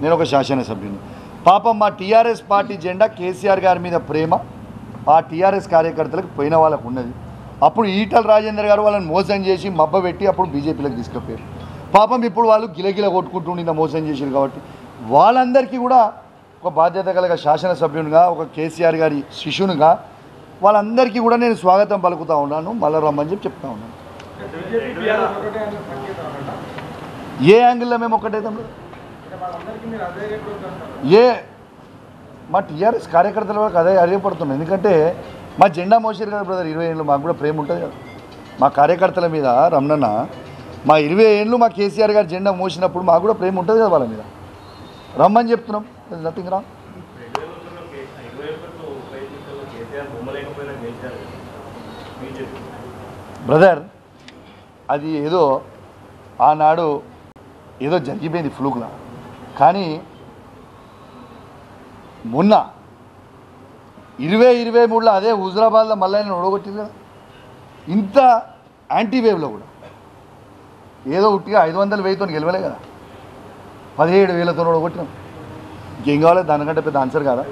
నేను ఒక శాసనసభ్యుని. పాపం మా టీఆర్ఎస్ పార్టీ జెండా కేసీఆర్ గారి మీద ప్రేమ ఆ టీఆర్ఎస్ కార్యకర్తలకు పోయిన వాళ్ళకు ఉన్నది. అప్పుడు ఈటల రాజేందర్ గారు వాళ్ళని మోసం చేసి మబ్బబెట్టి అప్పుడు బీజేపీలోకి తీసుకుపోయారు. పాపం ఇప్పుడు వాళ్ళు గిలగిల కొట్టుకుంటూ నిన్న మోసం చేశారు. కాబట్టి వాళ్ళందరికీ కూడా ఒక బాధ్యత కలిగ శాసనసభ్యునిగా, ఒక కేసీఆర్ గారి శిష్యునిగా వాళ్ళందరికీ కూడా నేను స్వాగతం పలుకుతూ ఉన్నాను. మళ్ళీ రమ్మని చెప్పి చెప్తా ఉన్నాను. ఏ యాంగిల్లో మేము ఒక్కటైతాం? మా టీఆర్ఎస్ కార్యకర్తల వరకు అదే అడిగపడుతున్నాం. ఎందుకంటే మా జెండా మోసారు కదా బ్రదర్ 20 ఏళ్ళు. మాకు కూడా ప్రేమ ఉంటుంది కదా మా కార్యకర్తల మీద. రమణన్న మా 20 ఏళ్ళు మా కేసీఆర్ గారు జెండా మోసినప్పుడు మాకు కూడా ప్రేమ ఉంటుంది కదా వాళ్ళ మీద. రమ్మని చెప్తున్నాం. Nothing wrong. బ్రదర్ అది ఏదో ఆనాడు ఏదో జరిగిపోయింది ఫ్లూక్లా. కానీ మొన్న 2023లో అదే హుజరాబాద్లో మళ్ళీ ఆయన ఓడగొట్టింది కదా. ఇంత యాంటీ వేవ్లో కూడా ఏదో ఉట్టిగా 500 1000తో గెలవలే కదా, 17,000తో ఓడగొట్టినాం. ఇంకేం కావాలి దానికంటే పెద్ద ఆన్సర్ కాదా?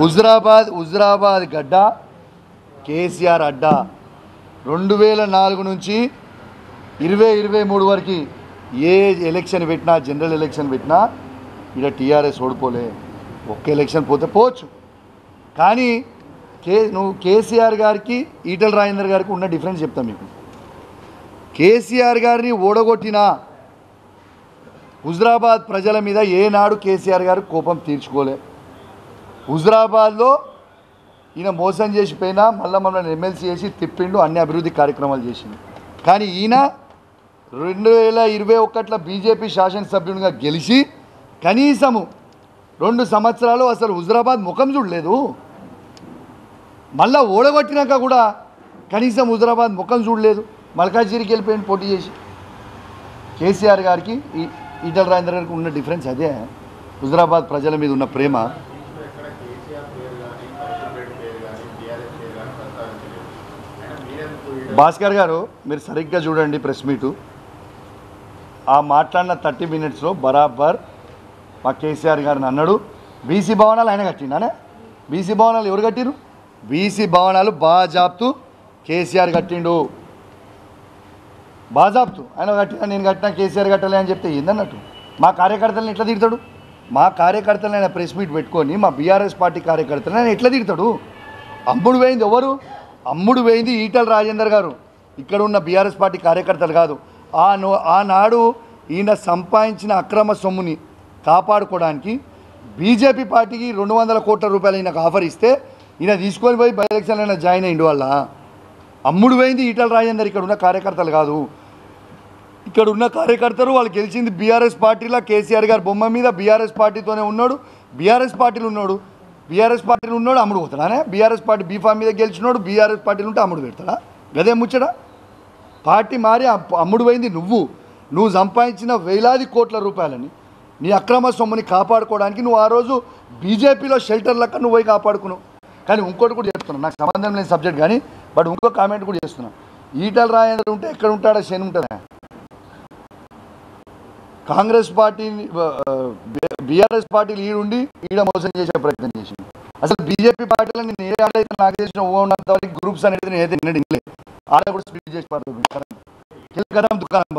హుజరాబాద్ గడ్డ కేసీఆర్ అడ్డా. 2004 నుంచి 2023 వరకు ఏ ఎలక్షన్ పెట్టినా, జనరల్ ఎలక్షన్ పెట్టినా ఇక్కడ టీఆర్ఎస్ ఓడిపోలే. ఒక్క ఎలక్షన్ పోతే పోవచ్చు. కానీ నువ్వు కేసీఆర్ గారికి ఈటల రాజేందర్ గారికి ఉన్న డిఫరెన్స్ చెప్తాను మీకు. కేసీఆర్ గారిని ఓడగొట్టినా హుజరాబాద్ ప్రజల మీద ఏనాడు కేసీఆర్ గారు కోపం తీర్చుకోలే. హుజరాబాద్లో ఈయన మోసం చేసిపోయినా మళ్ళీ మమ్మల్ని ఎమ్మెల్సీ చేసి తిప్పిండు, అన్ని అభివృద్ధి కార్యక్రమాలు చేసిండు. కానీ ఈయన 2021లో బీజేపీ శాసనసభ్యునిగా గెలిచి కనీసము 2 సంవత్సరాలు అసలు హుజరాబాద్ ముఖం చూడలేదు. మళ్ళీ ఓడగొట్టినాక కూడా కనీసం హుజరాబాద్ ముఖం చూడలేదు. మల్కాజ్గిరికి వెళ్ళిపోయింది పోటీ చేసి. కేసీఆర్ గారికి ఈటల రాజేందర్ గారికి ఉన్న డిఫరెన్స్ అదే. హుజరాబాద్ ప్రజల మీద ఉన్న ప్రేమ. భాస్కర్ గారు మీరు సరిగ్గా చూడండి ప్రెస్ మీటు. ఆ మాట్లాడిన 30 మినిట్స్లో బరాబర్ మా కేసీఆర్ గారిని అన్నాడు బీసీ భవనాలు ఆయన కట్టిండానే. బీసీ భవనాలు ఎవరు కట్టిరు? బీసీ భవనాలు బాజాప్తు కేసీఆర్ కట్టిండు. బాజాప్తు ఆయన కట్టినా, నేను కట్టినా, కేసీఆర్ కట్టలే అని చెప్తే ఏందన్నట్టు? మా కార్యకర్తలను ఎట్లా తిడతాడు? మా కార్యకర్తలను ఆయన ప్రెస్ మీట్ పెట్టుకొని మా బీఆర్ఎస్ పార్టీ కార్యకర్తలను ఆయన ఎట్లా తిడతాడు? అమ్ముడు పోయింది ఎవరు? అమ్ముడు పోయింది ఈటల రాజేందర్ గారు. ఇక్కడ ఉన్న బీఆర్ఎస్ పార్టీ కార్యకర్తలు కాదు. ఆనాడు ఈయన సంపాదించిన అక్రమ సొమ్ముని కాపాడుకోవడానికి బీజేపీ పార్టీకి 200 కోట్ల రూపాయలు ఈయనకు ఆఫర్ ఇస్తే ఈయన తీసుకొని పోయి బై ఎలక్షన్లో అయినా జాయిన్ అయ్యిండు. వల్ల అమ్ముడు పోయింది ఈటల రాజేందర్. ఇక్కడ ఉన్న కార్యకర్తలు కాదు. ఇక్కడ ఉన్న కార్యకర్తలు వాళ్ళు గెలిచింది బీఆర్ఎస్ పార్టీలో కేసీఆర్ గారి బొమ్మ మీద. బీఆర్ఎస్ పార్టీతోనే ఉన్నాడు. బీఆర్ఎస్ పార్టీలు ఉన్నాడు. అమ్ముడు పోతాడానే? బీఆర్ఎస్ పార్టీ బీఫామ్ మీద గెలిచినోడు బీఆర్ఎస్ పార్టీలు ఉంటే అమ్ముడు పెడతాడా? గదే ముచ్చడా? పార్టీ మారి అమ్ముడు పోయింది నువ్వు సంపాదించిన వేలాది కోట్ల రూపాయలని నీ అక్రమ సొమ్ముని కాపాడుకోవడానికి నువ్వు ఆ రోజు బీజేపీలో షెల్టర్ లెక్క నువ్వు పోయి కాపాడుకున్నావు. కానీ ఇంకోటి కూడా చెప్తున్నాను, నాకు సంబంధం లేని సబ్జెక్ట్ కానీ బట్ ఇంకో కామెంట్ కూడా చేస్తున్నా. ఈటల రాజేందర్ ఉంటే ఎక్కడ ఉంటాడో శని ఉంటుందా? కాంగ్రెస్ పార్టీ బీఆర్ఎస్ పార్టీలు ఈడుండి ఈడ మోసం చేసే ప్రయత్నం చేసింది. అసలు బీజేపీ పార్టీలో నేను ఏ ఆడైతే నాకు చేసిన ఉన్నంత వరకు గ్రూప్స్ అనేది నేను అయితే నిన్నటి ఆడ కూడా స్పీడ్ చేసి దుకాణం